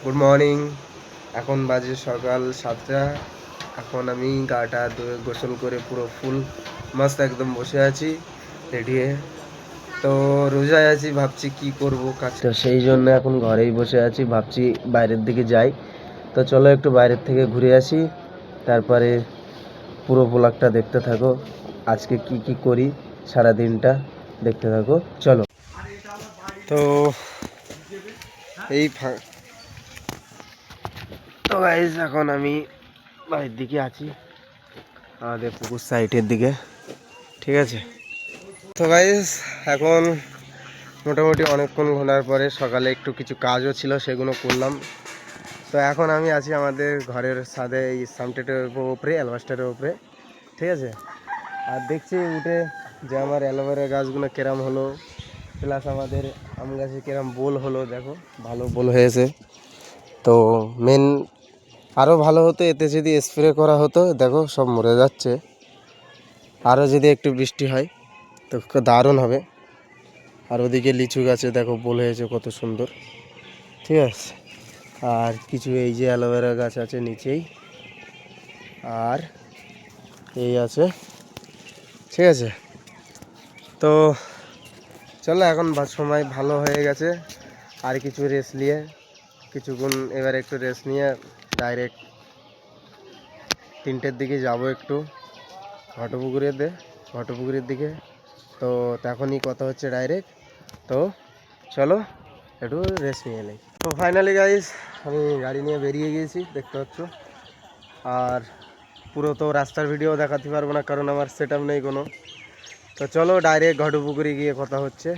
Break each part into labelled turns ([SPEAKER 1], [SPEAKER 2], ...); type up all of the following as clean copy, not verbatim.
[SPEAKER 1] Good morning. এখন বাজে সকাল 7টা। এখন আমি গাটা ধুয়ে গোসল করে পুরো ফুল মস্ত একদম বসে আছি রেডি হয়ে। তো রোজায় আছি, ভাবছি কি করব কাজ, তো সেই জন্য এখন ঘরেই বসে আছি, ভাবছি বাইরের দিকে যাই। তো চলো একটু বাইরের থেকে ঘুরে আসি, তারপরে পুরো ব্লগটা দেখতে থাকো। আজকে কি কি করি সারা দিনটা দেখতে থাকো, চলো। তো এই তো গাইজ এখন আমি বাড়ির দিকে আছি, আমাদের পুকুর সাইডের দিকে, ঠিক আছে। তো গাইজ এখন মোটামুটি অনেকক্ষণ ঘোরার পরে সকালে একটু কিছু কাজও ছিল, সেগুলো করলাম। তো এখন আমি আছি আমাদের ঘরের ছাদে, এই সামটেটের উপরে, অ্যালবাস্টারের উপরে, ঠিক আছে। আর দেখছি উঠে যে আমার অ্যালোভেরা গাছগুলো কেরাম হলো, প্লাস আমাদের আম গাছে কেরাম বোল হলো, দেখো ভালো বোল হয়েছে। তো মেন আরও ভালো হতো এতে যদি স্প্রে করা হতো, দেখো সব মরে যাচ্ছে। আরও যদি একটু বৃষ্টি হয় তো দারুণ হবে। আর ওদিকে লিচু গাছে দেখো বোল হয়েছে কত সুন্দর, ঠিক আছে। আর কিছু এই যে অ্যালোভেরা গাছ আছে নিচেই, আর এই আছে, ঠিক আছে। তো চলো এখন সময় ভালো হয়ে গেছে, আর কিছু রেস্ট নিয়ে কিছুক্ষণ এবার একটু রেস্ট নিয়ে ডাইরেক্ট 3টের দিকে যাব একটু ঘটপুকুরের দিকে। তো তখনই কথা হচ্ছে ডাইরেক্ট। তো চলো একটু রেস্ট নিয়ে নেই। তো ফাইনালি গাইস আমি গাড়ি নিয়ে বেরিয়ে গিয়েছি, দেখতে পাচ্ছ। আর পুরো তো রাস্তার ভিডিও দেখাতে পারবো না, কারণ আমার সেট আপ নেই কোনো। তো চলো ডাইরেক্ট ঘটপুকুরে গিয়ে কথা হচ্ছে।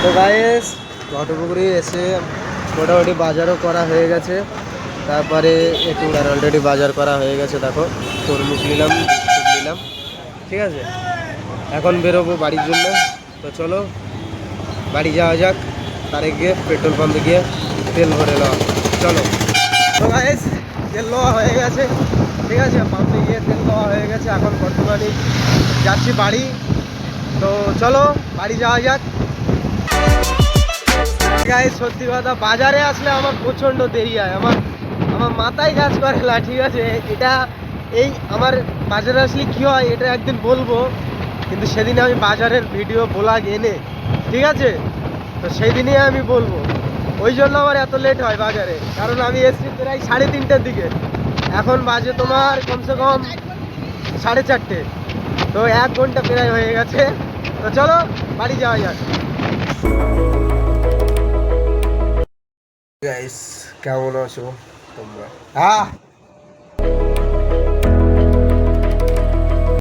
[SPEAKER 1] তো গাইস ঘটপুকুরে এসে মোটামুটি বাজারও করা হয়ে গেছে, তারপরে একটু অলরেডি বাজার করা হয়ে গেছে, দেখো তরমুজ নিলাম, নিলাম, ঠিক আছে। এখন বেরোবো বাড়ির জন্য। তো চলো বাড়ি যাওয়া যাক, তারে গিয়ে পেট্রোল পাম্পে গিয়ে তেল ভরে নেওয়া, চলো। তো গাইস তেল নেওয়া হয়ে গেছে, ঠিক আছে, পাম্পে গিয়ে তেল নেওয়া হয়ে গেছে। এখন বর্তমানে যাচ্ছি বাড়ি। তো চলো বাড়ি যাওয়া যাক। গাইস সত্যি কথা, বাজারে আসলে আমার প্রচণ্ড দেরি হয়, আমার মাথায় কাজ করে না, ঠিক আছে। এটা এই আমার বাজারে আসলে কী হয় এটা একদিন বলবো, কিন্তু সেদিনে আমি বাজারের ভিডিও ব্লগ এনে, ঠিক আছে, তো সেই দিনই আমি বলবো। ওই জন্য আমার এত লেট হয় বাজারে, কারণ আমি এসছি প্রায় 3:30টার দিকে, এখন বাজে তোমার কমসে কম 4:30। তো 1 ঘন্টা প্রায় হয়ে গেছে। তো চলো বাড়ি যাওয়া যাক। গাইস কেমন আছো তোমরা?